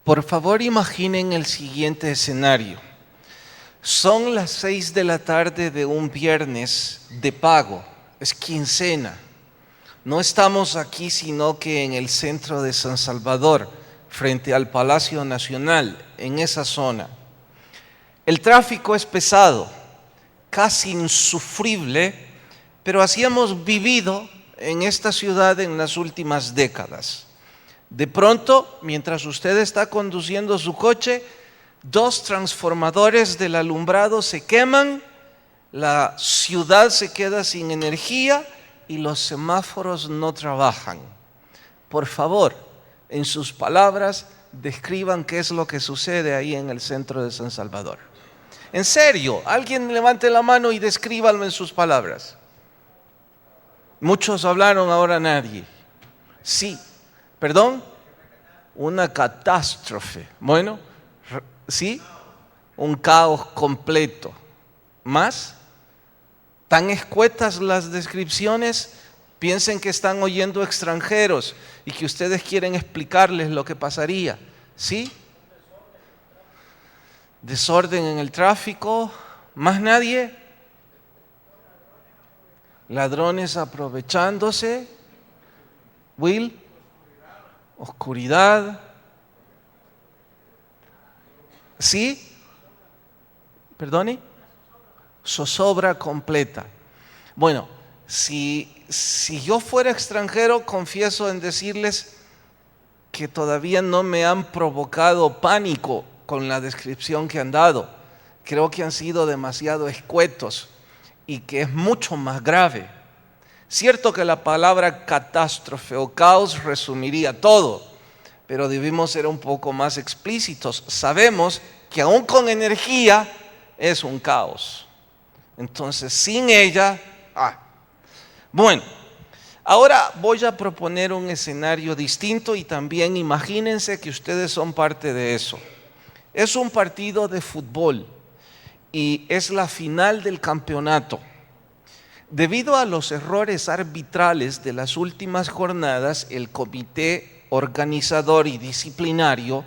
Por favor, imaginen el siguiente escenario. Son las 6 de la tarde de un viernes de pago, es quincena. No estamos aquí sino que en el centro de San Salvador, frente al Palacio Nacional, en esa zona. El tráfico es pesado, casi insufrible, pero así hemos vivido en esta ciudad en las últimas décadas. De pronto, mientras usted está conduciendo su coche, 2 transformadores del alumbrado se queman, la ciudad se queda sin energía y los semáforos no trabajan. Por favor, en sus palabras, describan qué es lo que sucede ahí en el centro de San Salvador. En serio, alguien levante la mano y descríbanlo en sus palabras. Muchos hablaron, ahora nadie. Sí. ¿Perdón? Una catástrofe. Bueno, ¿sí? Un caos completo. ¿Más? Tan escuetas las descripciones, piensen que están oyendo extranjeros y que ustedes quieren explicarles lo que pasaría. ¿Sí? Desorden en el tráfico. ¿Más nadie? Ladrones aprovechándose. Will. Oscuridad. ¿Sí? ¿Perdone? Zozobra completa. Bueno, si yo fuera extranjero, confieso en decirles que todavía no me han provocado pánico con la descripción que han dado. Creo que han sido demasiado escuetos y que es mucho más grave. Cierto que la palabra catástrofe o caos resumiría todo, pero debimos ser un poco más explícitos. Sabemos que aún con energía es un caos. Entonces, sin ella, Bueno, ahora voy a proponer un escenario distinto y también imagínense que ustedes son parte de eso. Es un partido de fútbol y es la final del campeonato. Debido a los errores arbitrales de las últimas jornadas, el comité organizador y disciplinario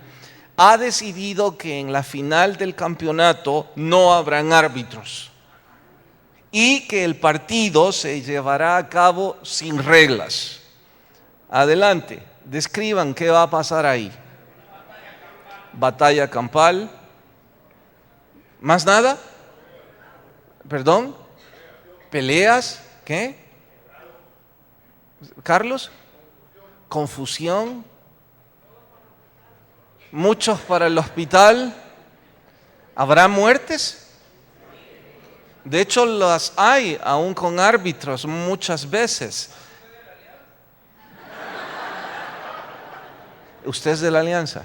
ha decidido que en la final del campeonato no habrán árbitros y que el partido se llevará a cabo sin reglas. Adelante, describan qué va a pasar ahí. Batalla campal. ¿Más nada? ¿Perdón? ¿Peleas? ¿Qué? ¿Carlos? ¿Confusión? ¿Muchos para el hospital? ¿Habrá muertes? De hecho, las hay, aún con árbitros, muchas veces. ¿Usted es de la Alianza?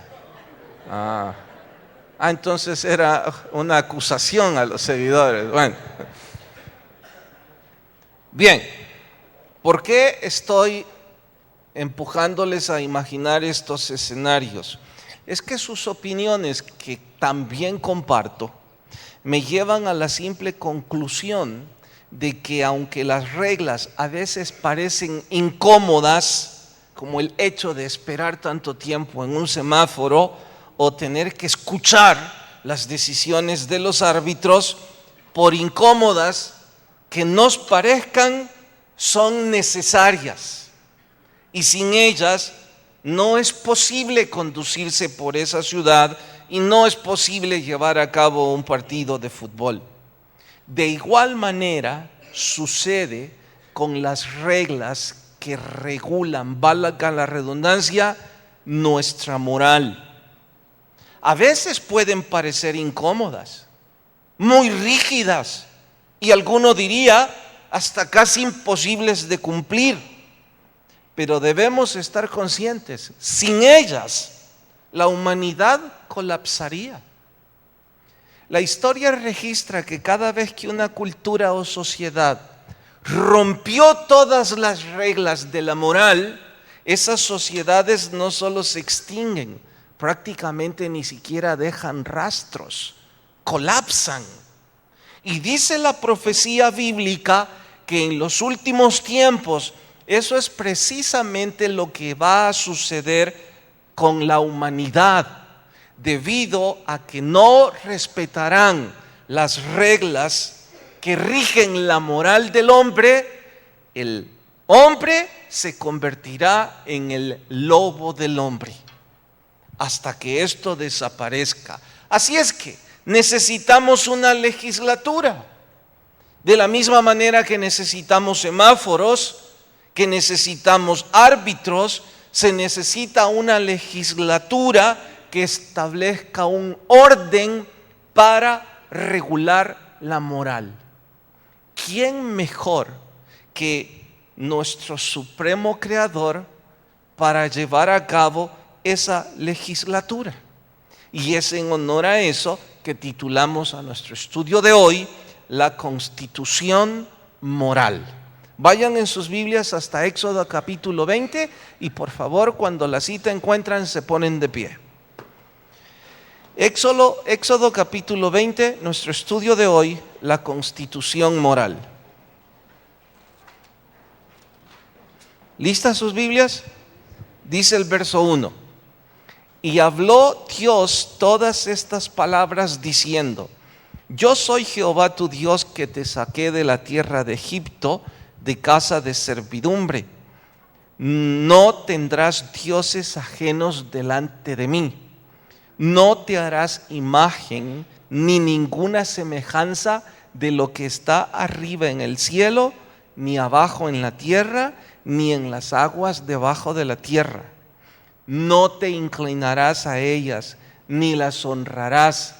Entonces era una acusación a los seguidores. Bueno. Bien, ¿por qué estoy empujándoles a imaginar estos escenarios? Es que sus opiniones, que también comparto, me llevan a la simple conclusión de que aunque las reglas a veces parecen incómodas, como el hecho de esperar tanto tiempo en un semáforo o tener que escuchar las decisiones de los árbitros, por incómodas que nos parezcan, son necesarias. Y sin ellas no es posible conducirse por esa ciudad y no es posible llevar a cabo un partido de fútbol. De igual manera sucede con las reglas que regulan, valga la redundancia, nuestra moral. A veces pueden parecer incómodas, muy rígidas y alguno diría hasta casi imposibles de cumplir. Pero debemos estar conscientes, sin ellas la humanidad colapsaría. La historia registra que cada vez que una cultura o sociedad rompió todas las reglas de la moral, esas sociedades no solo se extinguen, prácticamente ni siquiera dejan rastros, colapsan. Y dice la profecía bíblica que en los últimos tiempos eso es precisamente lo que va a suceder con la humanidad. debido a que no respetarán las reglas que rigen la moral del hombre, el hombre se convertirá en el lobo del hombre hasta que esto desaparezca. Así es que necesitamos una legislatura. De la misma manera que necesitamos semáforos, que necesitamos árbitros, se necesita una legislatura que establezca un orden para regular la moral. ¿Quién mejor que nuestro supremo creador para llevar a cabo esa legislatura? Y es en honor a eso que titulamos a nuestro estudio de hoy la Constitución Moral. Vayan en sus Biblias hasta Éxodo capítulo 20 y por favor, cuando la cita encuentran, se ponen de pie. Éxodo capítulo 20, nuestro estudio de hoy, la Constitución Moral. ¿Listas sus Biblias? Dice el verso 1. Y habló Dios todas estas palabras diciendo: Yo soy Jehová tu Dios que te saqué de la tierra de Egipto, de casa de servidumbre. No tendrás dioses ajenos delante de mí. No te harás imagen ni ninguna semejanza de lo que está arriba en el cielo, ni abajo en la tierra, ni en las aguas debajo de la tierra. No te inclinarás a ellas, ni las honrarás,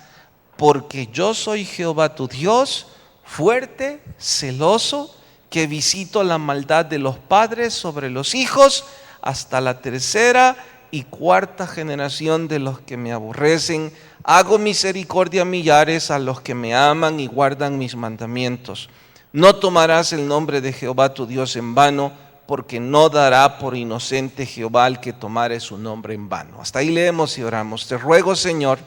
porque yo soy Jehová tu Dios, fuerte, celoso, que visito la maldad de los padres sobre los hijos, hasta la tercera y cuarta generación de los que me aborrecen. Hago misericordia a millares, a los que me aman y guardan mis mandamientos. No tomarás el nombre de Jehová tu Dios en vano, porque no dará por inocente Jehová al que tomare su nombre en vano. Hasta ahí leemos y oramos. Te ruego, Señor,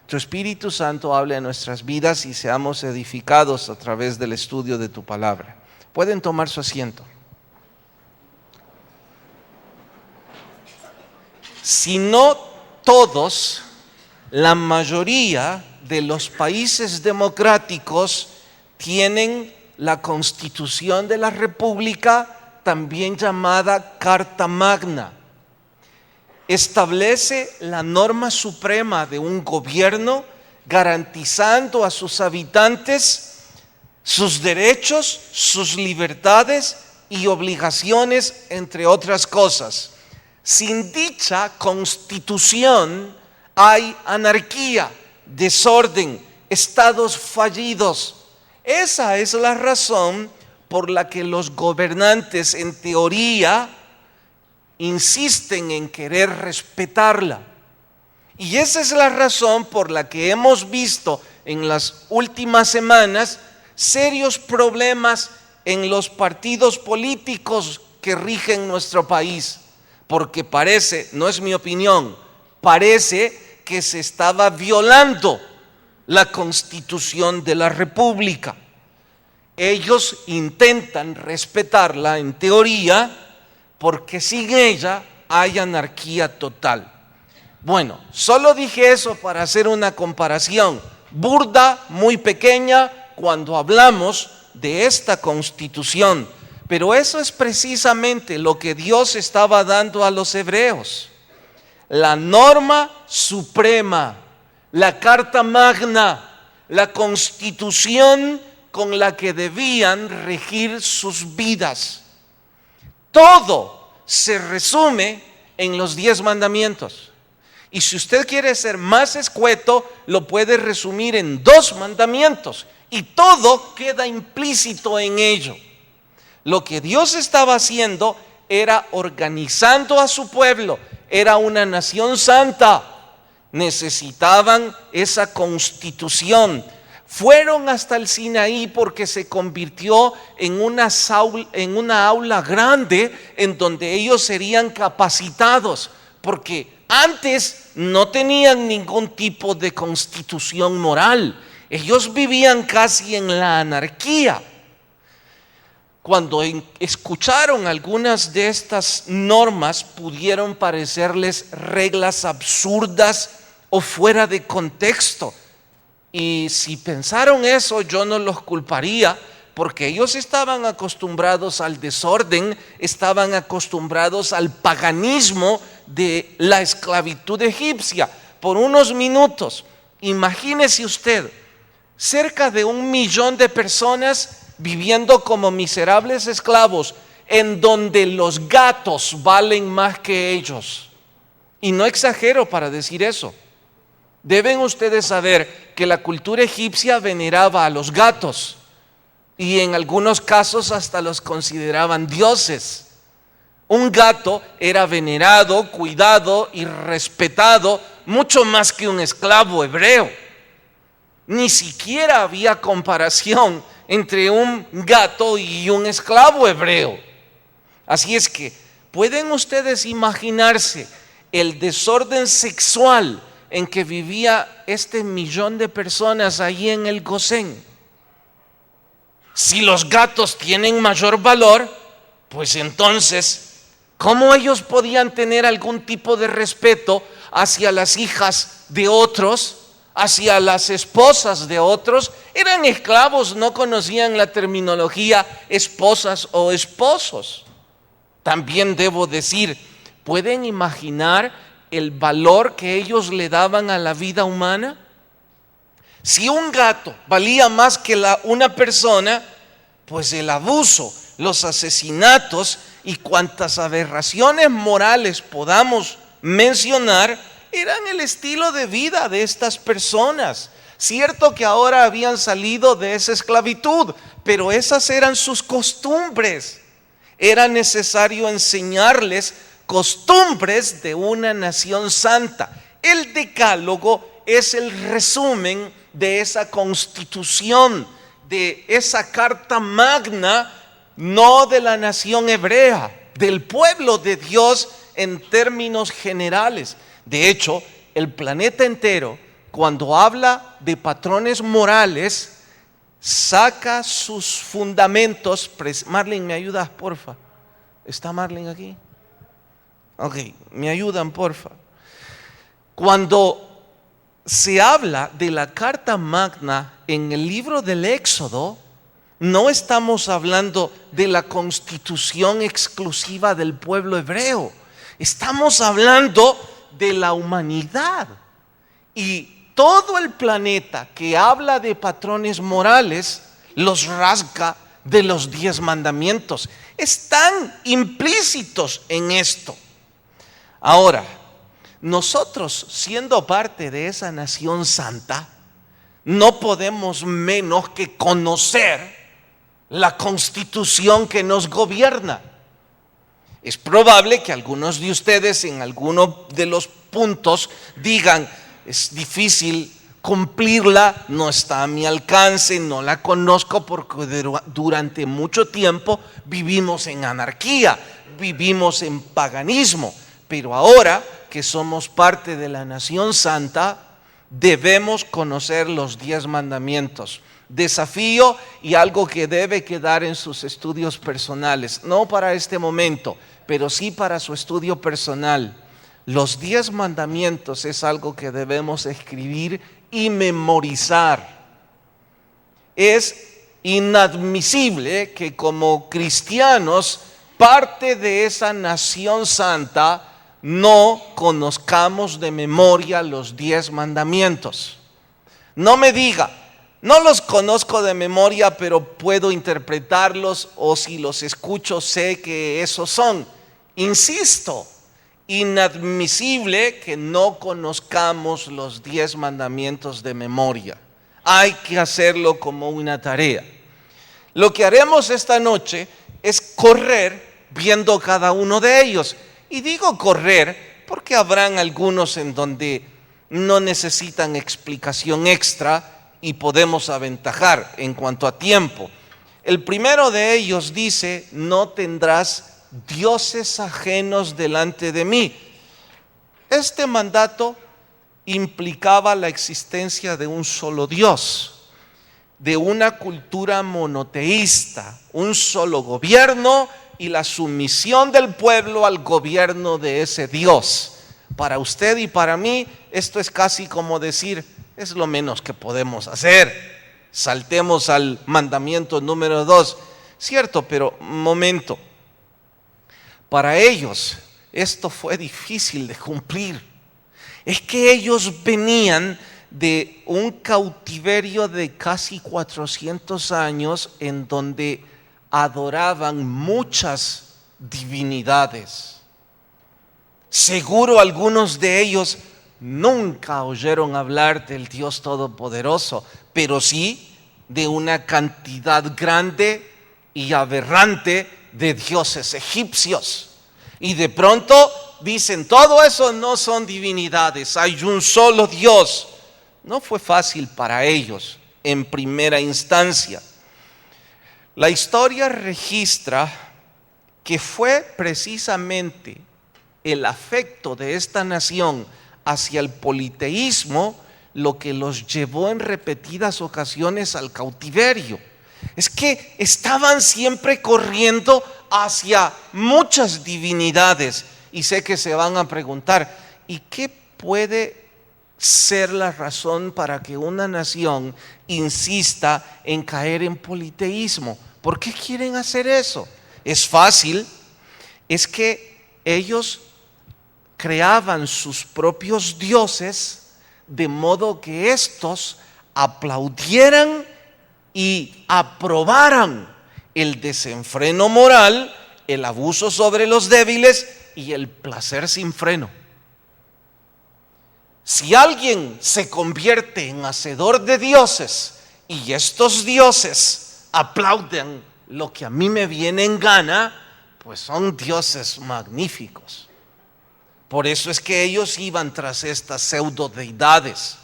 tu Espíritu Santo hable en nuestras vidas y seamos edificados a través del estudio de tu palabra. Pueden tomar su asiento. Si no todos, la mayoría de los países democráticos tienen la Constitución de la República, también llamada Carta Magna. Establece la norma suprema de un gobierno, garantizando a sus habitantes sus derechos, sus libertades y obligaciones, entre otras cosas. Sin dicha Constitución hay anarquía, desorden, estados fallidos. Esa es la razón por la que los gobernantes, en teoría, insisten en querer respetarla. Y esa es la razón por la que hemos visto en las últimas semanas serios problemas en los partidos políticos que rigen nuestro país. Porque parece, no es mi opinión, parece que se estaba violando la Constitución de la República. Ellos intentan respetarla en teoría, porque sin ella hay anarquía total. Bueno, solo dije eso para hacer una comparación burda, muy pequeña, cuando hablamos de esta Constitución. Pero eso es precisamente lo que Dios estaba dando a los hebreos. La norma suprema, la Carta Magna, la Constitución con la que debían regir sus vidas. Todo se resume en los 10 mandamientos. Y si usted quiere ser más escueto, lo puede resumir en 2 mandamientos. Y todo queda implícito en ello. Lo que Dios estaba haciendo era organizando a su pueblo. Era una nación santa. Necesitaban esa constitución. Fueron hasta el Sinaí porque se convirtió en una aula grande en donde ellos serían capacitados, porque antes no tenían ningún tipo de constitución moral. Ellos vivían casi en la anarquía. Cuando escucharon algunas de estas normas, pudieron parecerles reglas absurdas o fuera de contexto. Y si pensaron eso, yo no los culparía, porque ellos estaban acostumbrados al desorden, estaban acostumbrados al paganismo de la esclavitud egipcia. Por unos minutos, imagínese usted, cerca de 1 millón de personas viviendo como miserables esclavos, en donde los gatos valen más que ellos. Y no exagero para decir eso. Deben ustedes saber que la cultura egipcia veneraba a los gatos y en algunos casos hasta los consideraban dioses. Un gato era venerado, cuidado y respetado mucho más que un esclavo hebreo. Ni siquiera había comparación entre un gato y un esclavo hebreo. Así es que, ¿pueden ustedes imaginarse el desorden sexual en que vivía este 1 millón de personas allí en el Gosén? Si los gatos tienen mayor valor, pues entonces, ¿cómo ellos podían tener algún tipo de respeto hacia las hijas de otros, hacia las esposas de otros? Eran esclavos, no conocían la terminología esposas o esposos. También debo decir, ¿pueden imaginar el valor que ellos le daban a la vida humana? Si un gato valía más que una persona, pues el abuso, los asesinatos y cuantas aberraciones morales podamos mencionar eran el estilo de vida de estas personas. Cierto que ahora habían salido de esa esclavitud, pero esas eran sus costumbres. Era necesario enseñarles costumbres de una nación santa. El Decálogo es el resumen de esa constitución, de esa carta magna, no de la nación hebrea, del pueblo de Dios en términos generales. De hecho, el planeta entero, cuando habla de patrones morales, saca sus fundamentos. Marlene, ¿me ayudas, porfa? ¿Está Marlene aquí? Ok, me ayudan, porfa. Cuando se habla de la Carta Magna en el libro del Éxodo, no estamos hablando de la constitución exclusiva del pueblo hebreo. Estamos hablando de la humanidad. Y todo el planeta que habla de patrones morales los rasga de los 10 mandamientos. Están implícitos en esto. Ahora, nosotros, siendo parte de esa nación santa, no podemos menos que conocer la constitución que nos gobierna. Es probable que algunos de ustedes en alguno de los puntos digan: es difícil cumplirla, no está a mi alcance, no la conozco porque durante mucho tiempo vivimos en anarquía, vivimos en paganismo. Pero ahora que somos parte de la nación santa, debemos conocer los 10 mandamientos. Desafío y algo que debe quedar en sus estudios personales, no para este momento, pero sí para su estudio personal. Los 10 mandamientos es algo que debemos escribir y memorizar. Es inadmisible que como cristianos, parte de esa nación santa, no conozcamos de memoria los 10 mandamientos. No me diga: no los conozco de memoria, pero puedo interpretarlos, o si los escucho sé que esos son. Insisto, inadmisible que no conozcamos los 10 mandamientos de memoria. Hay que hacerlo como una tarea. Lo que haremos esta noche es correr viendo cada uno de ellos. Y digo correr porque habrán algunos en donde no necesitan explicación extra y podemos aventajar en cuanto a tiempo. El primero de ellos dice: no tendrás dioses ajenos delante de mí. Este mandato implicaba la existencia de un solo Dios, de una cultura monoteísta, un solo gobierno y la sumisión del pueblo al gobierno de ese Dios. Para usted y para mí, esto es casi como decir, es lo menos que podemos hacer. Saltemos al mandamiento número 2. Cierto, pero momento. Para ellos, esto fue difícil de cumplir. Es que ellos venían de un cautiverio de casi 400 años en donde adoraban muchas divinidades. Seguro algunos de ellos nunca oyeron hablar del Dios Todopoderoso, pero sí de una cantidad grande y aberrante de dioses egipcios. Y de pronto dicen, todo eso no son divinidades, hay un solo Dios. No fue fácil para ellos en primera instancia. La historia registra que fue precisamente el afecto de esta nación hacia el politeísmo lo que los llevó en repetidas ocasiones al cautiverio. Es que estaban siempre corriendo hacia muchas divinidades. Y sé que se van a preguntar, ¿y qué puede ser la razón para que una nación insista en caer en politeísmo? ¿Por qué quieren hacer eso? Es fácil, es que ellos creaban sus propios dioses de modo que estos aplaudieran y aprobaran el desenfreno moral, el abuso sobre los débiles y el placer sin freno. Si alguien se convierte en hacedor de dioses y estos dioses aplauden lo que a mí me viene en gana, pues son dioses magníficos. Por eso es que ellos iban tras estas pseudodeidades.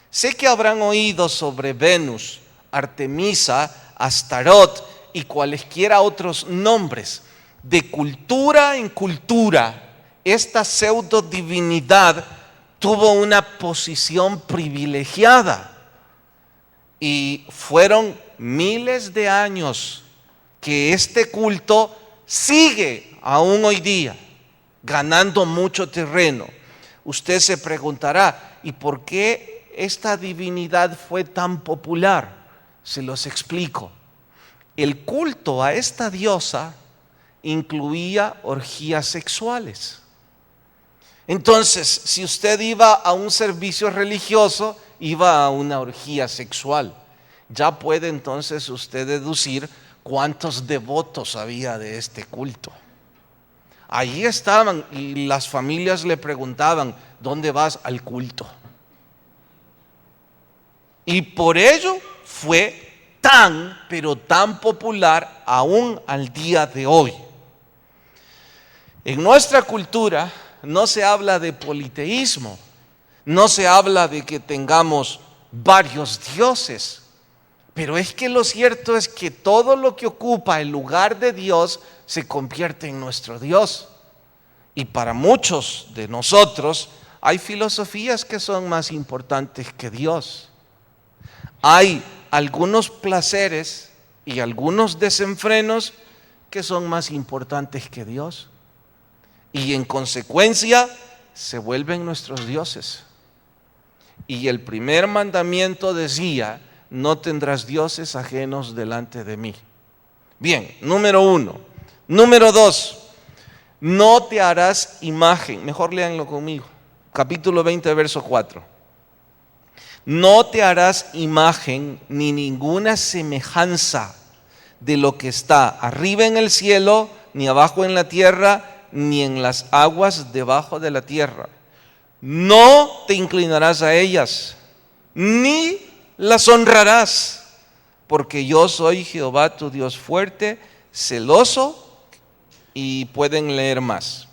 Sé que habrán oído sobre Venus, Artemisa, Astarot y cualesquiera otros nombres. De cultura en cultura, esta pseudo divinidad tuvo una posición privilegiada y fueron miles de años que este culto sigue aún hoy día, ganando mucho terreno. Usted se preguntará, ¿y por qué esta divinidad fue tan popular? Se los explico. El culto a esta diosa incluía orgías sexuales. Entonces, si usted iba a un servicio religioso, iba a una orgía sexual. Ya puede entonces usted deducir cuántos devotos había de este culto. Allí estaban y las familias le preguntaban, ¿dónde vas? Al culto. Y por ello fue tan, pero tan popular aún al día de hoy. En nuestra cultura no se habla de politeísmo, no se habla de que tengamos varios dioses, pero es que lo cierto es que todo lo que ocupa el lugar de Dios se convierte en nuestro Dios. Y para muchos de nosotros hay filosofías que son más importantes que Dios. Hay algunos placeres y algunos desenfrenos que son más importantes que Dios. Y en consecuencia se vuelven nuestros dioses. Y el primer mandamiento decía, no tendrás dioses ajenos delante de mí. Bien, número 1. Número 2, no te harás imagen. Mejor léanlo conmigo. Capítulo 20, verso 4. No te harás imagen ni ninguna semejanza de lo que está arriba en el cielo, ni abajo en la tierra, ni en las aguas debajo de la tierra. No te inclinarás a ellas, ni las honrarás, porque yo soy Jehová tu Dios fuerte, celoso. Y pueden leer más.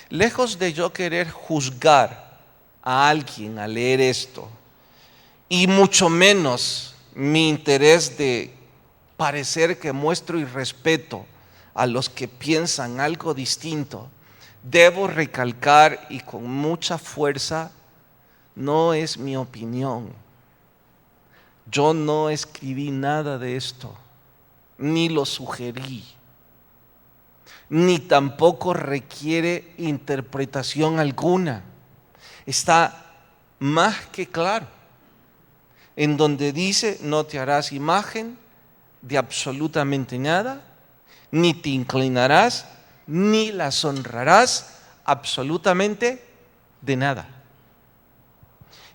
Lejos de yo querer juzgar a alguien al leer esto, y mucho menos mi interés de parecer que muestro irrespeto a los que piensan algo distinto, debo recalcar y con mucha fuerza, no es mi opinión. Yo no escribí nada de esto, ni lo sugerí. ni tampoco requiere interpretación alguna. Está más que claro, en donde dice: no te harás imagen de absolutamente nada, ni te inclinarás, ni las honrarás absolutamente de nada.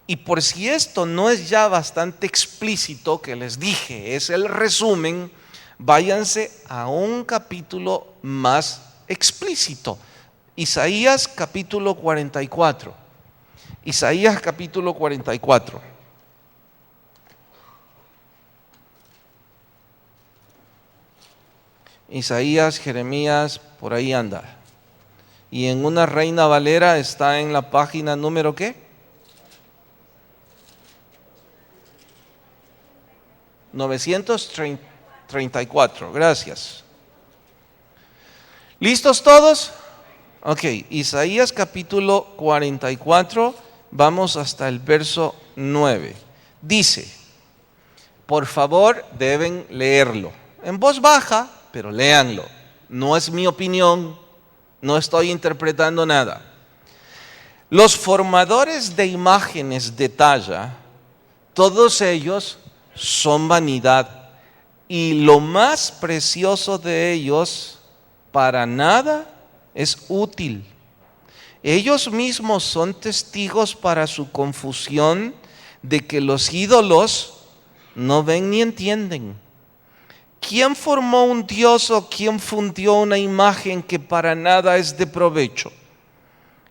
Y por si esto no es ya bastante explícito, que les dije, es el resumen, váyanse a un capítulo más explícito. Isaías capítulo 44. Isaías capítulo 44. Isaías, Jeremías, por ahí anda. Y en una Reina Valera está en la página número ¿qué? 934, gracias. ¿Listos todos? Ok, Isaías capítulo 44, vamos hasta el verso 9. Dice, por favor deben leerlo, en voz baja, pero léanlo. No es mi opinión, no estoy interpretando nada. Los formadores de imágenes de talla, todos ellos son vanidad, y lo más precioso de ellos para nada es útil. Ellos mismos son testigos para su confusión de que los ídolos no ven ni entienden. ¿Quién formó un dios o quién fundió una imagen que para nada es de provecho?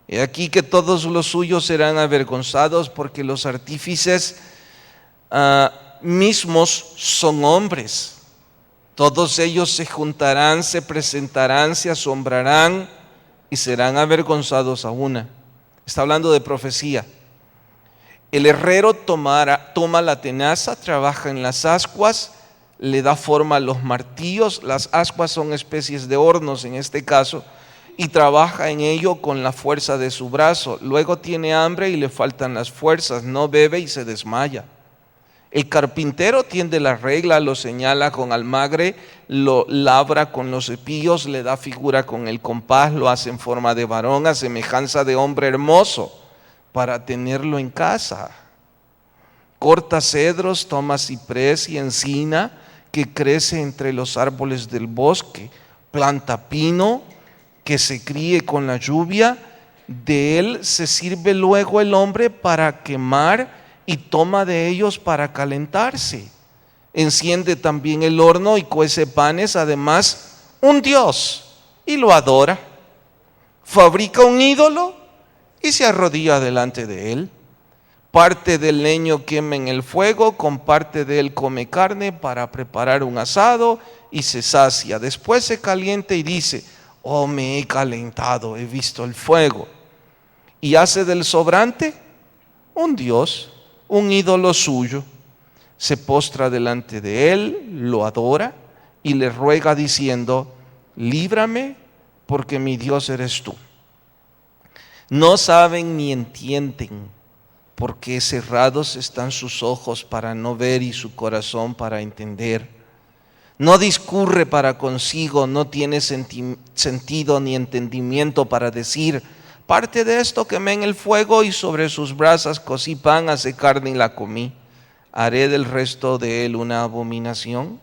He aquí que todos los suyos serán avergonzados, porque los artífices mismos son hombres. Todos ellos se juntarán, se presentarán, se asombrarán y serán avergonzados a una. Está hablando de profecía. El herrero toma la tenaza, trabaja en las ascuas, le da forma a los martillos. Las ascuas son especies de hornos en este caso, y trabaja en ello con la fuerza de su brazo. Luego tiene hambre y le faltan las fuerzas, no bebe y se desmaya. El carpintero tiende la regla, lo señala con almagre, lo labra con los cepillos, le da figura con el compás, lo hace en forma de varón, a semejanza de hombre hermoso, para tenerlo en casa. Corta cedros, toma ciprés y encina, que crece entre los árboles del bosque. Planta pino, que se críe con la lluvia. De él se sirve luego el hombre para quemar, y toma de ellos para calentarse. Enciende también el horno y cuece panes, además un dios, y lo adora. Fabrica un ídolo y se arrodilla delante de él. Parte del leño quema en el fuego, con parte de él come carne para preparar un asado y se sacia. Después se calienta y dice: oh, me he calentado, he visto el fuego. Y hace del sobrante un dios, un ídolo suyo. Se postra delante de él, lo adora y le ruega diciendo: líbrame, porque mi Dios eres tú. No saben ni entienden, porque cerrados están sus ojos para no ver y su corazón para entender. No discurre para consigo, no tiene sentido ni entendimiento para decir: parte de esto quemé en el fuego, y sobre sus brasas cocí pan, asé carne y la comí. ¿Haré del resto de él una abominación?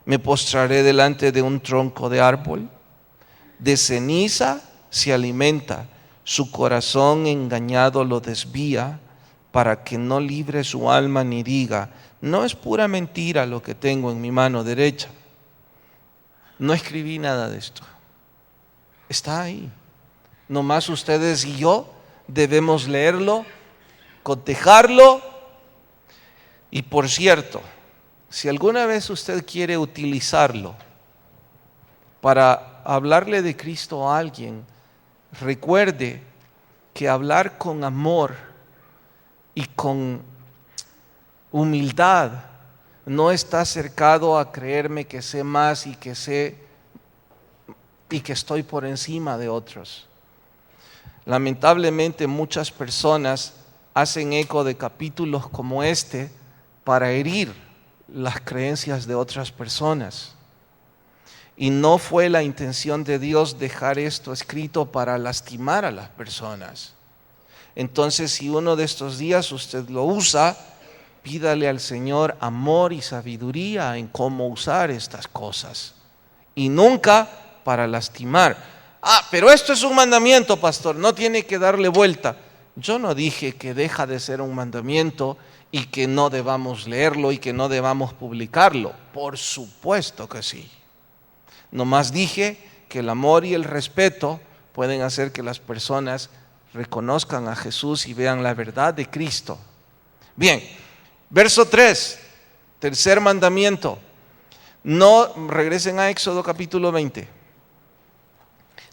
¿Me postraré delante de un tronco de árbol? De ceniza se alimenta, su corazón engañado lo desvía, para que no libre su alma ni diga: no es pura mentira lo que tengo en mi mano derecha. No escribí nada de esto, está ahí. Nomás ustedes y yo debemos leerlo, cotejarlo. Y por cierto, si alguna vez usted quiere utilizarlo para hablarle de Cristo a alguien, recuerde que hablar con amor y con humildad no está cercado a creerme que sé más y que estoy por encima de otros. Lamentablemente muchas personas hacen eco de capítulos como este para herir las creencias de otras personas. Y no fue la intención de Dios dejar esto escrito para lastimar a las personas. Entonces, si uno de estos días usted lo usa, pídale al Señor amor y sabiduría en cómo usar estas cosas. Y nunca para lastimar. Pero esto es un mandamiento, pastor, no tiene que darle vuelta. Yo no dije que deja de ser un mandamiento y que no debamos leerlo y que no debamos publicarlo. Por supuesto que sí. Nomás dije que el amor y el respeto pueden hacer que las personas reconozcan a Jesús y vean la verdad de Cristo. Bien, verso 3, tercer mandamiento. No, regresen a Éxodo capítulo 20.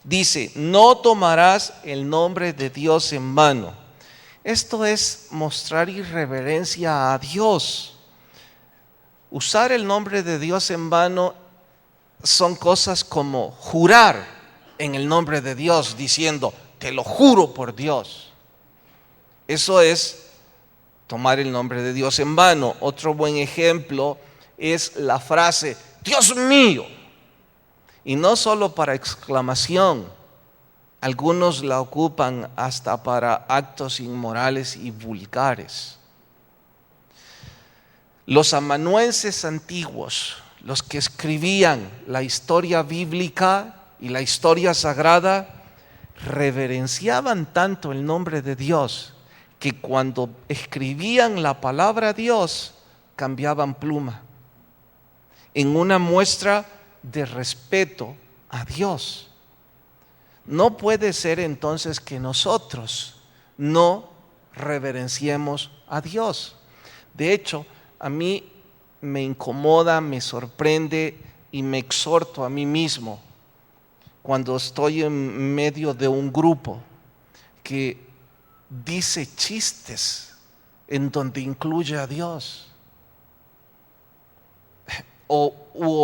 Dice, no tomarás el nombre de Dios en vano. Esto es mostrar irreverencia a Dios. Usar el nombre de Dios en vano son cosas como jurar en el nombre de Dios, diciendo, te lo juro por Dios. Eso es tomar el nombre de Dios en vano. Otro buen ejemplo es la frase, Dios mío. Y no solo para exclamación, algunos la ocupan hasta para actos inmorales y vulgares. Los amanuenses antiguos, los que escribían la historia bíblica y la historia sagrada, reverenciaban tanto el nombre de Dios que cuando escribían la palabra Dios cambiaban pluma en una muestra de respeto a Dios. No puede ser entonces que nosotros no reverenciemos a Dios. De hecho, a mí me incomoda, me sorprende y me exhorto a mí mismo cuando estoy en medio de un grupo que dice chistes en donde incluye a Dios o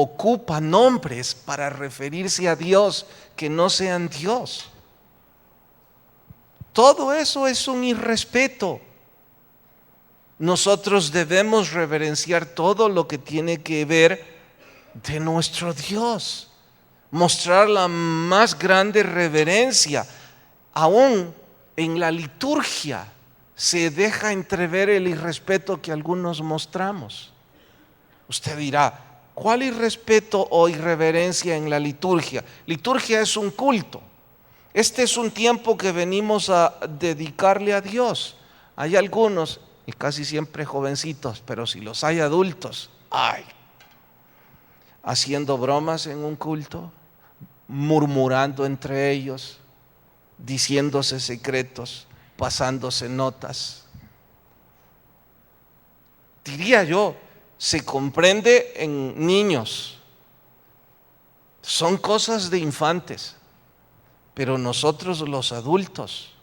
ocupa nombres para referirse a Dios que no sean Dios. Todo eso es un irrespeto. Nosotros debemos reverenciar todo lo que tiene que ver de nuestro Dios, mostrar la más grande reverencia. Aún en la liturgia se deja entrever el irrespeto que algunos mostramos. Usted dirá, ¿cuál irrespeto o irreverencia en la liturgia? Liturgia es un culto. Este es un tiempo que venimos a dedicarle a Dios. Hay algunos, y casi siempre jovencitos, pero si los hay adultos, haciendo bromas en un culto, murmurando entre ellos, diciéndose secretos, pasándose notas. Diría yo, se comprende en niños. Son cosas de infantes, pero nosotros los adultos,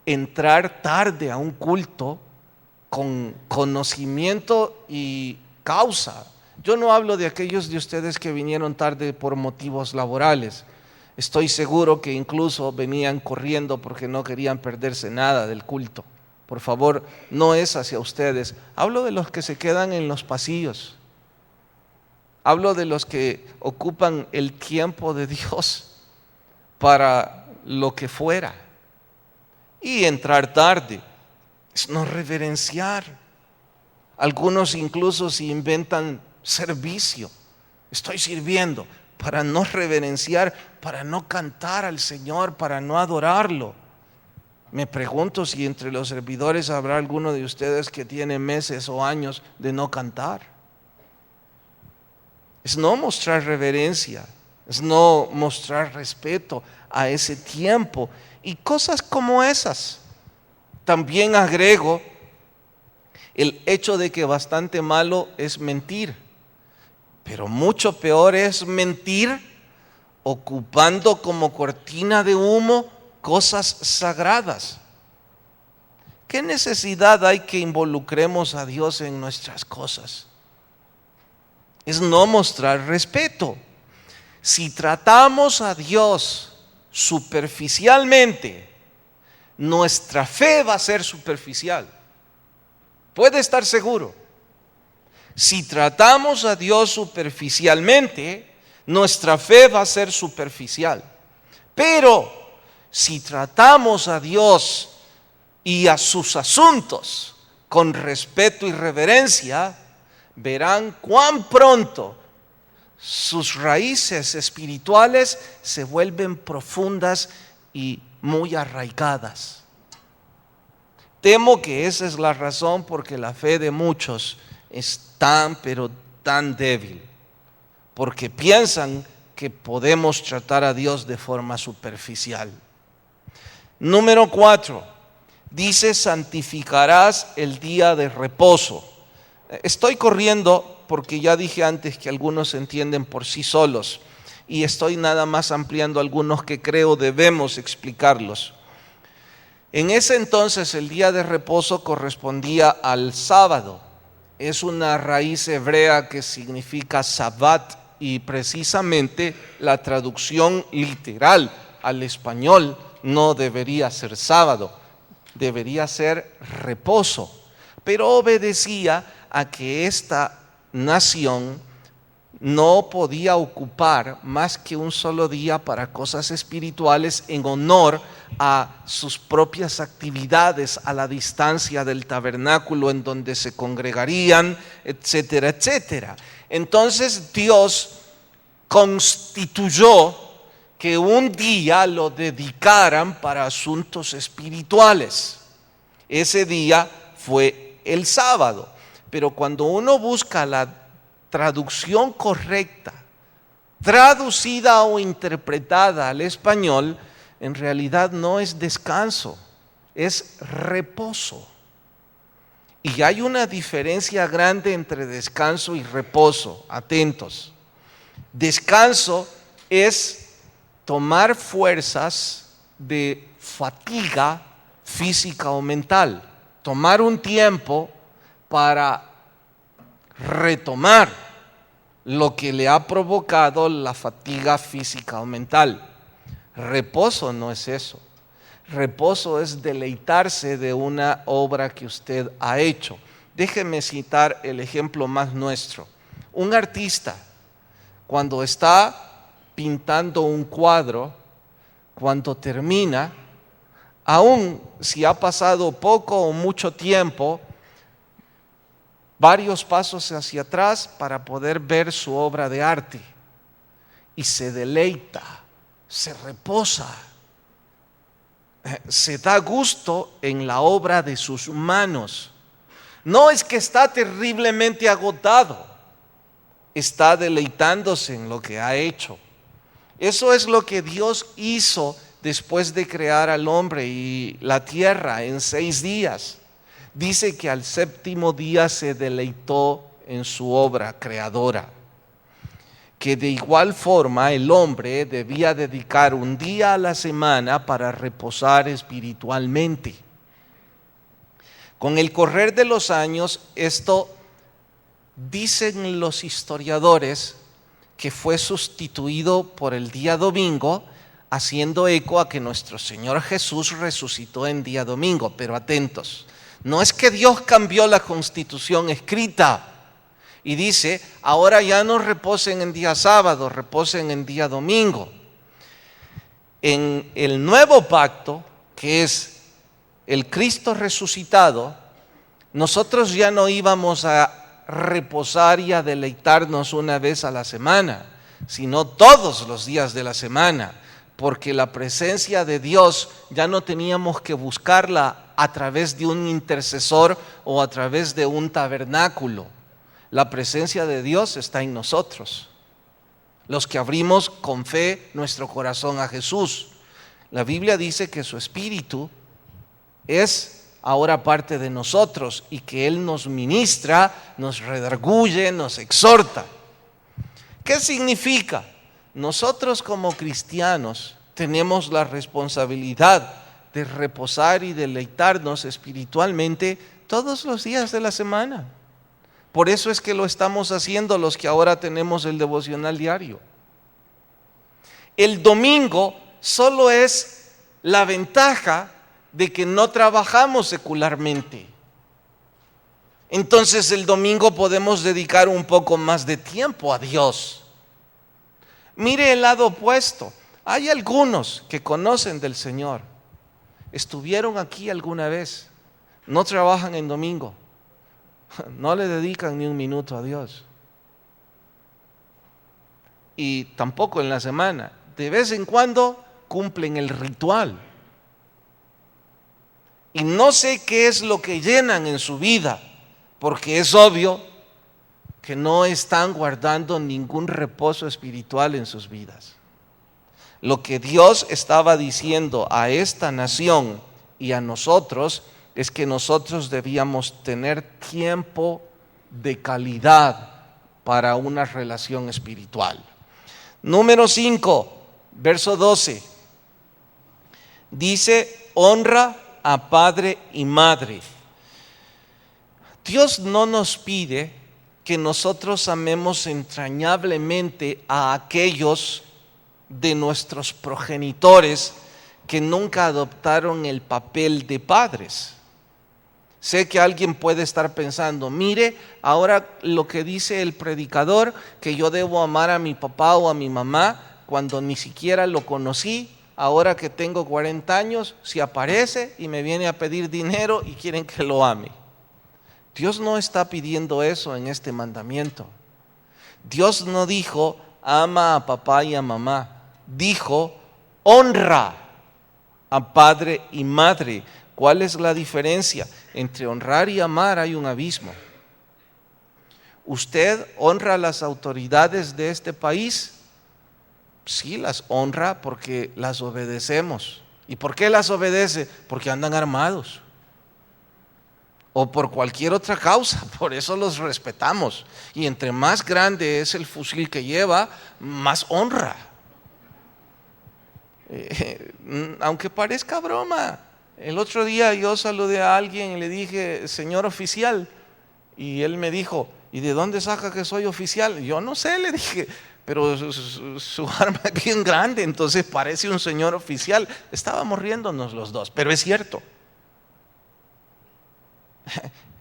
entrar tarde a un culto con conocimiento y causa. Yo no hablo de aquellos de ustedes que vinieron tarde por motivos laborales. Estoy seguro que incluso venían corriendo porque no querían perderse nada del culto. Por favor, no es hacia ustedes. Hablo de los que se quedan en los pasillos. Hablo de los que ocupan el tiempo de Dios para lo que fuera. Y entrar tarde es no reverenciar. Algunos incluso se inventan servicio. Estoy sirviendo para no reverenciar, para no cantar al Señor, para no adorarlo. Me pregunto si entre los servidores habrá alguno de ustedes que tiene meses o años de no cantar. Es no mostrar reverencia, es no mostrar respeto a ese tiempo. Y cosas como esas. También agrego el hecho de que bastante malo es mentir, pero mucho peor es mentir ocupando como cortina de humo cosas sagradas. ¿Qué necesidad hay que involucremos a Dios en nuestras cosas? Es no mostrar respeto. Si tratamos a Dios superficialmente, nuestra fe va a ser superficial. Puede estar seguro. Si tratamos a Dios superficialmente, nuestra fe va a ser superficial. Pero si tratamos a Dios y a sus asuntos con respeto y reverencia, verán cuán pronto sus raíces espirituales se vuelven profundas y muy arraigadas. Temo que esa es la razón por que la fe de muchos es tan, pero tan débil, porque piensan que podemos tratar a Dios de forma superficial. Número 4, dice: santificarás el día de reposo. Estoy corriendo porque ya dije antes que algunos se entienden por sí solos y estoy nada más ampliando algunos que creo debemos explicarlos. En ese entonces el día de reposo correspondía al sábado. Es una raíz hebrea que significa sabbat y precisamente la traducción literal al español no debería ser sábado, debería ser reposo. Pero obedecía a que esta nación no podía ocupar más que un solo día para cosas espirituales en honor a sus propias actividades a la distancia del tabernáculo en donde se congregarían, etcétera, etcétera. Entonces Dios constituyó que un día lo dedicaran para asuntos espirituales. Ese día fue el sábado, pero cuando uno busca la traducción correcta, traducida o interpretada al español, en realidad no es descanso, es reposo. Y hay una diferencia grande entre descanso y reposo. Atentos. Descanso es tomar fuerzas de fatiga física o mental, tomar un tiempo para retomar lo que le ha provocado la fatiga física o mental. Reposo no es eso. Reposo es deleitarse de una obra que usted ha hecho. Déjeme citar el ejemplo más nuestro. Un artista, cuando está pintando un cuadro, cuando termina, aun si ha pasado poco o mucho tiempo, varios pasos hacia atrás para poder ver su obra de arte y se deleita, se reposa, se da gusto en la obra de sus manos. No es que está terriblemente agotado, está deleitándose en lo que ha hecho. Eso es lo que Dios hizo después de crear al hombre y la tierra en 6 días. Dice que al séptimo día se deleitó en su obra creadora. Que de igual forma el hombre debía dedicar un día a la semana para reposar espiritualmente. Con el correr de los años, esto, dicen los historiadores, que fue sustituido por el día domingo, haciendo eco a que nuestro Señor Jesús resucitó en día domingo. Pero atentos, no es que Dios cambió la constitución escrita y dice, ahora ya no reposen en día sábado, reposen en día domingo. En el nuevo pacto, que es el Cristo resucitado, nosotros ya no íbamos a reposar y a deleitarnos una vez a la semana, sino todos los días de la semana, porque la presencia de Dios ya no teníamos que buscarla a través de un intercesor o a través de un tabernáculo. La presencia de Dios está en nosotros, los que abrimos con fe nuestro corazón a Jesús. La Biblia dice que su Espíritu es ahora parte de nosotros y que Él nos ministra, nos redarguye, nos exhorta. ¿Qué significa? Nosotros como cristianos tenemos la responsabilidad de reposar y deleitarnos espiritualmente todos los días de la semana. Por eso es que lo estamos haciendo los que ahora tenemos el devocional diario. El domingo solo es la ventaja de que no trabajamos secularmente. Entonces el domingo podemos dedicar un poco más de tiempo a Dios. Mire el lado opuesto. Hay algunos que conocen del Señor. Estuvieron aquí alguna vez. No trabajan en domingo. No le dedican ni un minuto a Dios. Y tampoco en la semana. De vez en cuando cumplen el ritual. Y no sé qué es lo que llenan en su vida, porque es obvio que no están guardando ningún reposo espiritual en sus vidas. Lo que Dios estaba diciendo a esta nación y a nosotros es que nosotros debíamos tener tiempo de calidad para una relación espiritual. Número 5, verso 12. Dice, honra a padre y madre. Dios no nos pide que nosotros amemos entrañablemente a aquellos de nuestros progenitores que nunca adoptaron el papel de padres. Sé que alguien puede estar pensando, mire, ahora lo que dice el predicador, que yo debo amar a mi papá o a mi mamá cuando ni siquiera lo conocí. Ahora que tengo 40 años, si aparece y me viene a pedir dinero y quieren que lo ame. Dios no está pidiendo eso en este mandamiento. Dios no dijo, ama a papá y a mamá. Dijo, honra a padre y madre. ¿Cuál es la diferencia? Entre honrar y amar hay un abismo. ¿Usted honra a las autoridades de este país? Sí, las honra porque las obedecemos. ¿Y por qué las obedece? Porque andan armados. O por cualquier otra causa, por eso los respetamos. Y entre más grande es el fusil que lleva, más honra. Aunque parezca broma. El otro día yo saludé a alguien y le dije, señor oficial. Y él me dijo, ¿y de dónde saca que soy oficial? Yo no sé, le dije, pero su arma es bien grande, entonces parece un señor oficial. Estábamos riéndonos los dos, pero es cierto.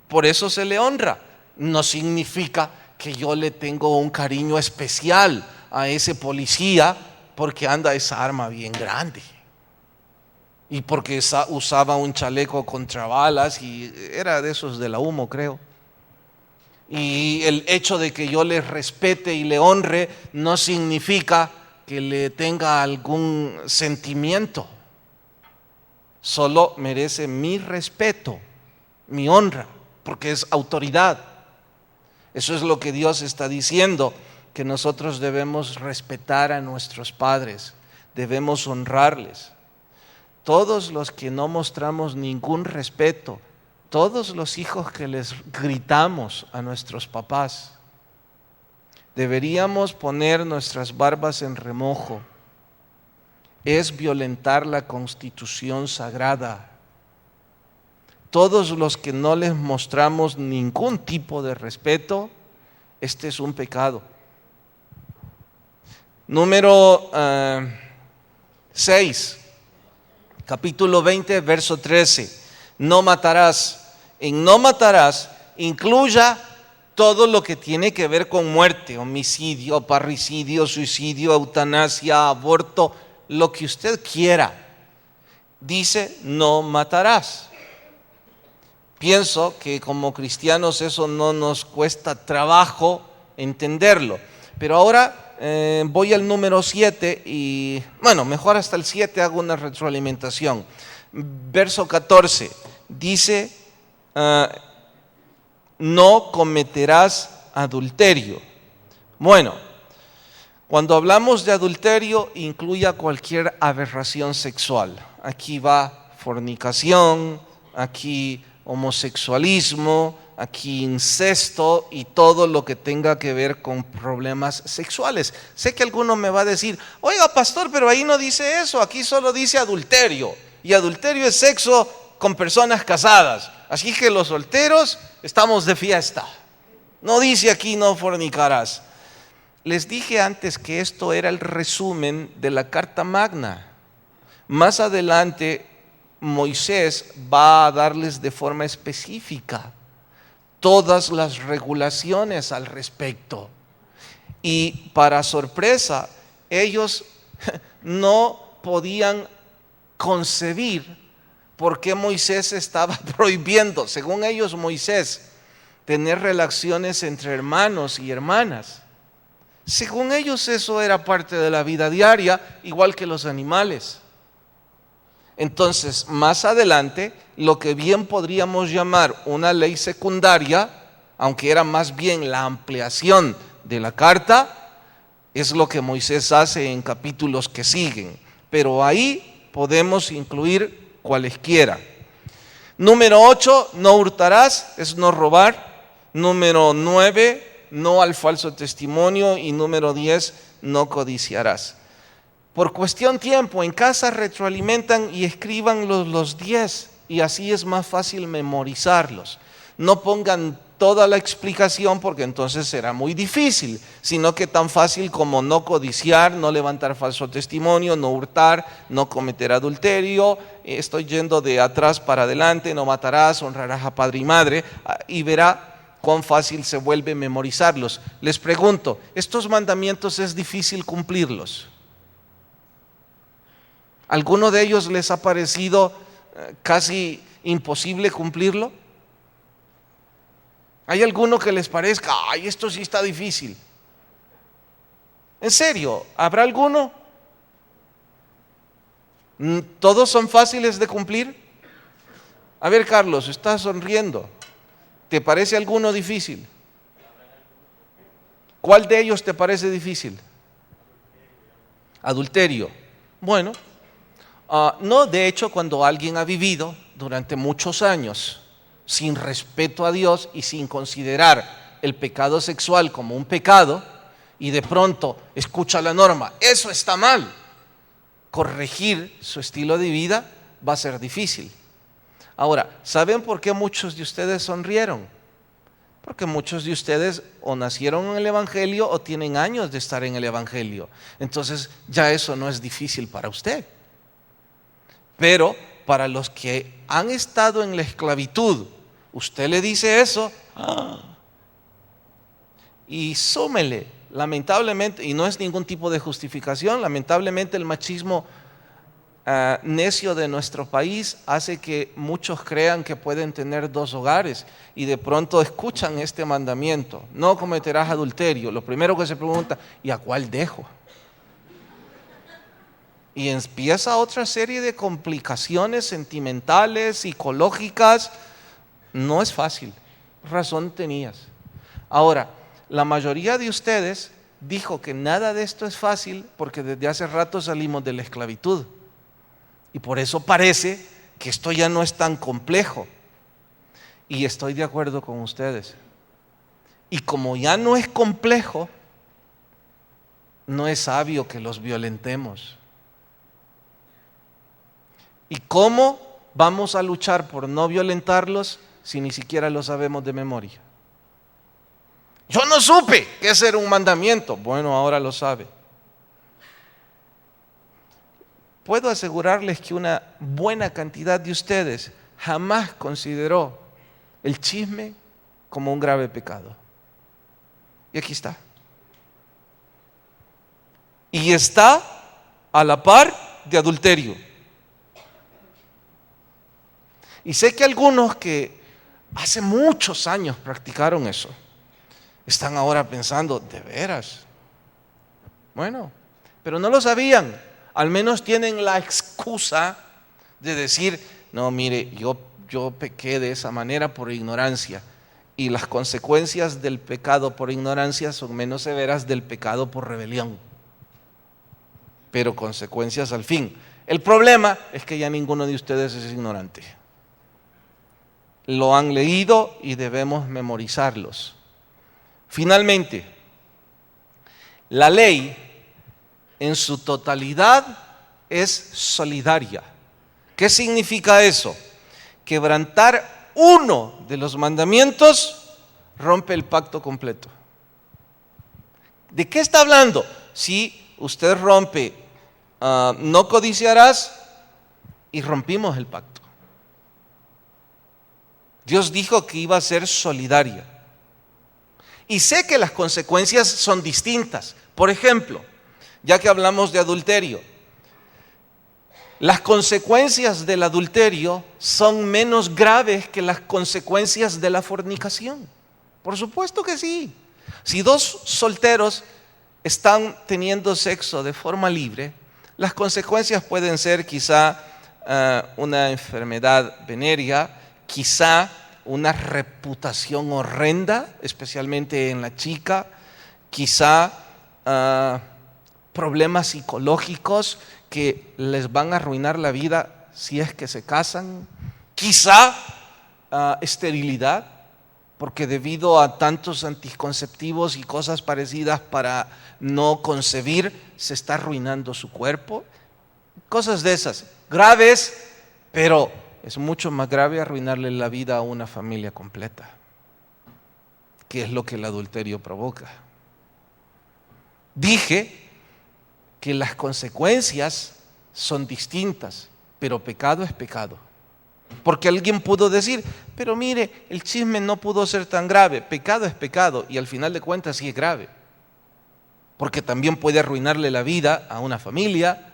Por eso se le honra. No significa que yo le tengo un cariño especial a ese policía porque anda esa arma bien grande y porque usaba un chaleco contra balas y era de esos de la Humo, creo. Y el hecho de que yo le respete y le honre no significa que le tenga algún sentimiento. Solo merece mi respeto, mi honra, porque es autoridad. Eso es lo que Dios está diciendo, que nosotros debemos respetar a nuestros padres, debemos honrarles. Todos los que no mostramos ningún respeto, todos los hijos que les gritamos a nuestros papás, deberíamos poner nuestras barbas en remojo. Es violentar la Constitución sagrada. Todos los que no les mostramos ningún tipo de respeto, este es un pecado. Número 6, capítulo 20, verso 13. No matarás. En no matarás incluya todo lo que tiene que ver con muerte, homicidio, parricidio, suicidio, eutanasia, aborto, lo que usted quiera. Dice, no matarás. Pienso que como cristianos eso no nos cuesta trabajo entenderlo. Pero ahora voy al número 7 y, bueno, mejor hasta el 7 hago una retroalimentación. Verso 14 dice, no cometerás adulterio. Bueno, cuando hablamos de adulterio incluye cualquier aberración sexual. Aquí va fornicación, aquí homosexualismo, aquí incesto y todo lo que tenga que ver con problemas sexuales. Sé que alguno me va a decir, oiga pastor, pero ahí no dice eso, aquí solo dice adulterio. Y adulterio es sexo con personas casadas. Así que los solteros estamos de fiesta. No dice aquí no fornicarás. Les dije antes que esto era el resumen de la Carta Magna. Más adelante Moisés va a darles de forma específica todas las regulaciones al respecto. Y para sorpresa, ellos no podían concebir por qué Moisés estaba prohibiendo, según ellos Moisés, tener relaciones entre hermanos y hermanas. Según ellos eso era parte de la vida diaria, igual que los animales. Entonces, más adelante, lo que bien podríamos llamar una ley secundaria, aunque era más bien la ampliación de la carta, es lo que Moisés hace en capítulos que siguen. Pero ahí podemos incluir cualesquiera. Número 8, no hurtarás, es no robar. Número 9, no al falso testimonio. Y número 10, no codiciarás. Por cuestión tiempo, en casa retroalimentan y escriban los 10 y así es más fácil memorizarlos. No pongan toda la explicación porque entonces será muy difícil, sino que tan fácil como no codiciar, no levantar falso testimonio, no hurtar, no cometer adulterio, estoy yendo de atrás para adelante, no matarás, honrarás a padre y madre, y verá cuán fácil se vuelve memorizarlos. Les pregunto, ¿estos mandamientos es difícil cumplirlos? ¿Alguno de ellos les ha parecido casi imposible cumplirlo? ¿Hay alguno que les parezca, ay, esto sí está difícil? ¿En serio? ¿Habrá alguno? ¿Todos son fáciles de cumplir? A ver, Carlos, estás sonriendo. ¿Te parece alguno difícil? ¿Cuál de ellos te parece difícil? Adulterio. Bueno, no, de hecho, cuando alguien ha vivido durante muchos años sin respeto a Dios y sin considerar el pecado sexual como un pecado, y de pronto escucha la norma, eso está mal, corregir su estilo de vida va a ser difícil. Ahora, ¿saben por qué muchos de ustedes sonrieron? Porque muchos de ustedes o nacieron en el Evangelio o tienen años de estar en el Evangelio. Entonces ya eso no es difícil para usted. Pero para los que han estado en la esclavitud, usted le dice eso y súmele, lamentablemente, y no es ningún tipo de justificación, lamentablemente el machismo necio de nuestro país hace que muchos crean que pueden tener 2 hogares y de pronto escuchan este mandamiento, no cometerás adulterio. Lo primero que se pregunta, ¿y a cuál dejo? Y empieza otra serie de complicaciones sentimentales, psicológicas. No es fácil, razón tenías. Ahora, la mayoría de ustedes dijo que nada de esto es fácil porque desde hace rato salimos de la esclavitud. Y por eso parece que esto ya no es tan complejo. Y estoy de acuerdo con ustedes. Y como ya no es complejo, no es sabio que los violentemos. ¿Y cómo vamos a luchar por no violentarlos si ni siquiera lo sabemos de memoria? Yo no supe que ese era un mandamiento. Bueno, ahora lo sabe. Puedo asegurarles que una buena cantidad de ustedes jamás consideró el chisme como un grave pecado. Y aquí está. Y está a la par de adulterio. Y sé que algunos que hace muchos años practicaron eso, están ahora pensando, ¿de veras? Bueno, pero no lo sabían. Al menos tienen la excusa de decir, no, mire, yo pequé de esa manera por ignorancia. Y las consecuencias del pecado por ignorancia son menos severas del pecado por rebelión. Pero consecuencias al fin. El problema es que ya ninguno de ustedes es ignorante. Lo han leído y debemos memorizarlos. Finalmente, la ley en su totalidad es solidaria. ¿Qué significa eso? Quebrantar uno de los mandamientos rompe el pacto completo. ¿De qué está hablando? Si usted rompe, no codiciarás, y rompimos el pacto. Dios dijo que iba a ser solidaria. Y sé que las consecuencias son distintas. Por ejemplo, ya que hablamos de adulterio, las consecuencias del adulterio son menos graves que las consecuencias de la fornicación. Por supuesto que sí. Si dos solteros están teniendo sexo de forma libre, las consecuencias pueden ser quizá una enfermedad venérea, quizá una reputación horrenda, especialmente en la chica, quizá problemas psicológicos que les van a arruinar la vida si es que se casan, quizá esterilidad, porque debido a tantos anticonceptivos y cosas parecidas para no concebir, se está arruinando su cuerpo. Cosas de esas, graves, pero es mucho más grave arruinarle la vida a una familia completa, que es lo que el adulterio provoca. Dije que las consecuencias son distintas, pero pecado es pecado. Porque alguien pudo decir, pero mire, el chisme no pudo ser tan grave. Pecado es pecado y al final de cuentas sí es grave. Porque también puede arruinarle la vida a una familia.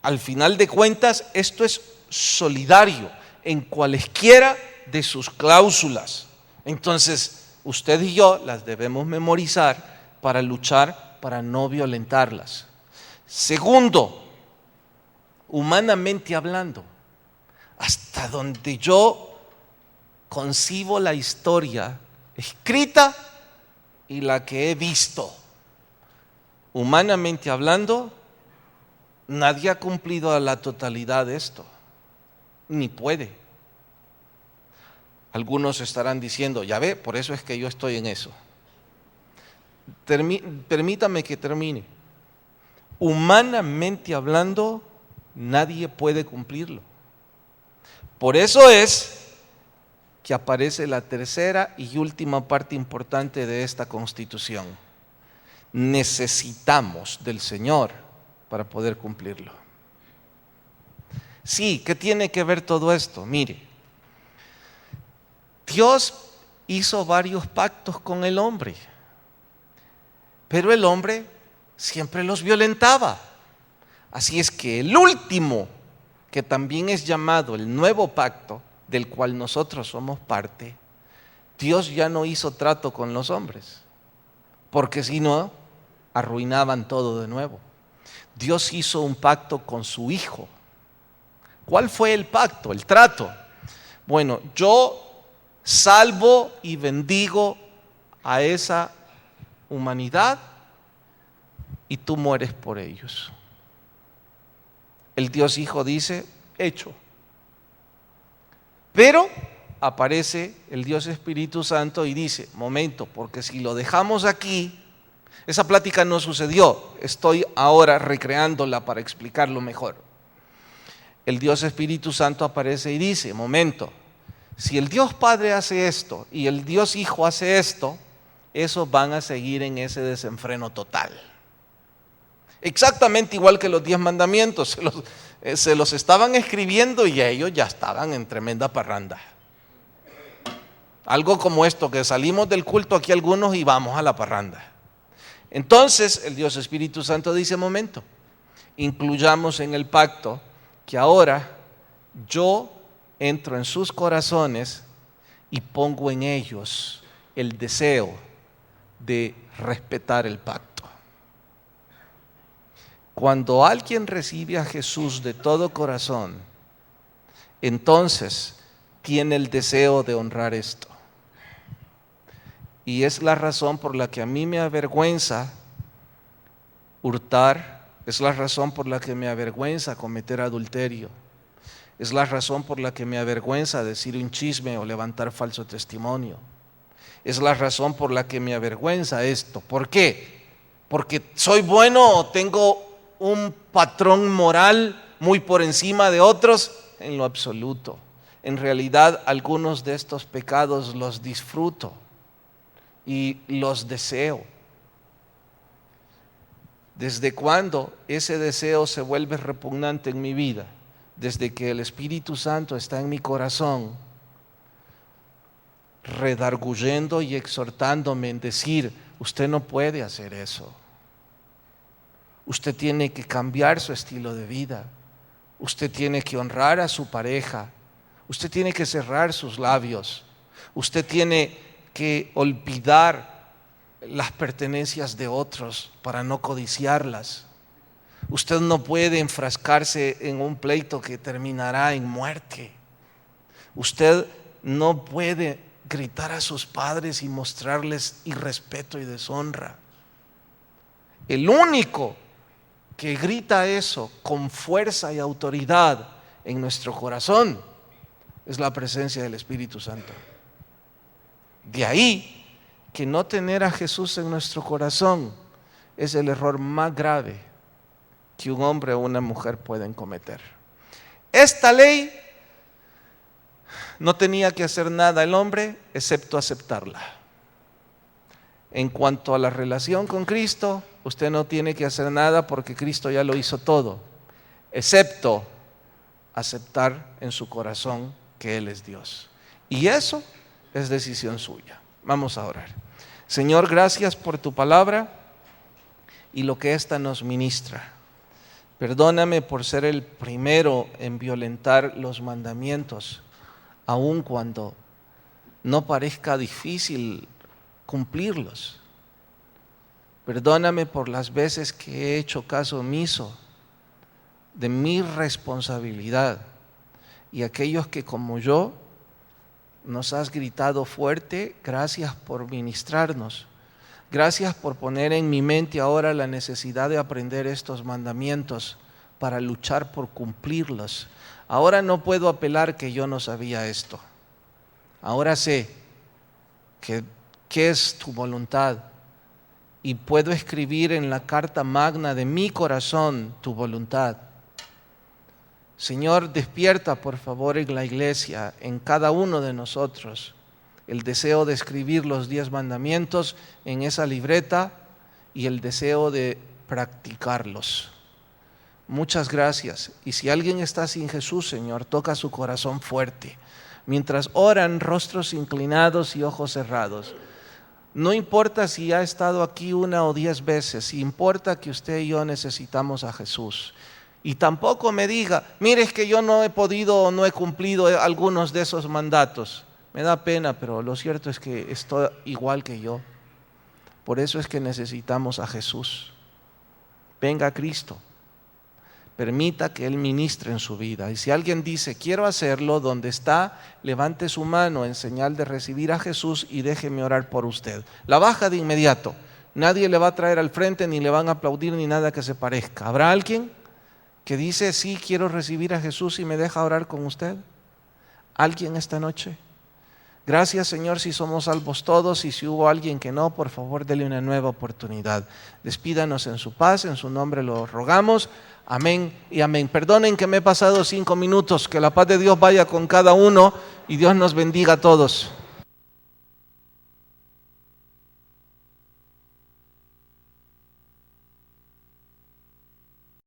Al final de cuentas, esto es solidario en cualesquiera de sus cláusulas. Entonces, usted y yo las debemos memorizar para luchar, para no violentarlas. Segundo, humanamente hablando, hasta donde yo concibo la historia escrita y la que he visto, humanamente hablando, nadie ha cumplido a la totalidad de esto, ni puede. Algunos estarán diciendo, ya ve, por eso es que yo estoy en eso. Permítame que termine. Humanamente hablando, nadie puede cumplirlo. Por eso es que aparece la tercera y última parte importante de esta Constitución. Necesitamos del Señor para poder cumplirlo. Sí, ¿qué tiene que ver todo esto? Mire, Dios hizo varios pactos con el hombre, pero el hombre siempre los violentaba. Así es que el último, que también es llamado el nuevo pacto, del cual nosotros somos parte, Dios ya no hizo trato con los hombres, porque si no, arruinaban todo de nuevo. Dios hizo un pacto con su Hijo. ¿Cuál fue el pacto, el trato? Bueno, yo salvo y bendigo a esa humanidad y tú mueres por ellos. El Dios Hijo dice, hecho. Pero aparece el Dios Espíritu Santo y dice, momento, porque si lo dejamos aquí, esa plática no sucedió, estoy ahora recreándola para explicarlo mejor. El Dios Espíritu Santo aparece y dice, momento, si el Dios Padre hace esto y el Dios Hijo hace esto, esos van a seguir en ese desenfreno total. Exactamente igual que los 10 mandamientos, se los estaban escribiendo y ellos ya estaban en tremenda parranda. Algo como esto, que salimos del culto aquí algunos y vamos a la parranda. Entonces el Dios Espíritu Santo dice, momento, incluyamos en el pacto que ahora yo entro en sus corazones y pongo en ellos el deseo de respetar el pacto. Cuando alguien recibe a Jesús de todo corazón, entonces tiene el deseo de honrar esto. Y es la razón por la que a mí me avergüenza hurtar, es la razón por la que me avergüenza cometer adulterio, es la razón por la que me avergüenza decir un chisme o levantar falso testimonio, es la razón por la que me avergüenza esto. ¿Por qué? Porque soy bueno o tengo un patrón moral muy por encima de otros, en lo absoluto. En realidad, algunos de estos pecados los disfruto y los deseo. ¿Desde cuándo ese deseo se vuelve repugnante en mi vida? Desde que el Espíritu Santo está en mi corazón redarguyendo y exhortándome en decir: usted no puede hacer eso. Usted tiene que cambiar su estilo de vida. Usted tiene que honrar a su pareja. Usted tiene que cerrar sus labios. Usted tiene que olvidar las pertenencias de otros para no codiciarlas. Usted no puede enfrascarse en un pleito que terminará en muerte. Usted no puede gritar a sus padres y mostrarles irrespeto y deshonra. El único que grita eso con fuerza y autoridad en nuestro corazón es la presencia del Espíritu Santo. De ahí que no tener a Jesús en nuestro corazón es el error más grave que un hombre o una mujer pueden cometer. Esta ley no tenía que hacer nada el hombre excepto aceptarla. En cuanto a la relación con Cristo, usted no tiene que hacer nada porque Cristo ya lo hizo todo, excepto aceptar en su corazón que Él es Dios. Y eso es decisión suya. Vamos a orar. Señor, gracias por tu palabra y lo que ésta nos ministra. Perdóname por ser el primero en violentar los mandamientos, aun cuando no parezca difícil cumplirlos. Perdóname por las veces que he hecho caso omiso de mi responsabilidad, y aquellos que como yo nos has gritado fuerte, gracias por ministrarnos. Gracias por poner en mi mente ahora la necesidad de aprender estos mandamientos para luchar por cumplirlos. Ahora no puedo apelar que yo no sabía esto. Ahora sé que es tu voluntad y puedo escribir en la carta magna de mi corazón tu voluntad. Señor, despierta por favor en la iglesia, en cada uno de nosotros, el deseo de escribir los 10 mandamientos en esa libreta y el deseo de practicarlos. Muchas gracias. Y si alguien está sin Jesús, Señor, toca su corazón fuerte. Mientras oran, rostros inclinados y ojos cerrados. No importa si ha estado aquí 1 o 10 veces, importa que usted y yo necesitamos a Jesús. Y tampoco me diga: mire, es que yo no he podido o no he cumplido algunos de esos mandatos. Me da pena, pero lo cierto es que estoy igual que yo. Por eso es que necesitamos a Jesús. Venga a Cristo. Permita que Él ministre en su vida. Y si alguien dice: quiero hacerlo, donde está, levante su mano en señal de recibir a Jesús y déjeme orar por usted. La baja de inmediato. Nadie le va a traer al frente, ni le van a aplaudir, ni nada que se parezca. ¿Habrá alguien que dice: sí, quiero recibir a Jesús y me deja orar con usted? ¿Alguien esta noche? Gracias, Señor, si somos salvos todos, y si hubo alguien que no, por favor, dele una nueva oportunidad. Despídanos en su paz, en su nombre lo rogamos. Amén y amén. Perdonen que me he pasado 5 minutos, que la paz de Dios vaya con cada uno y Dios nos bendiga a todos.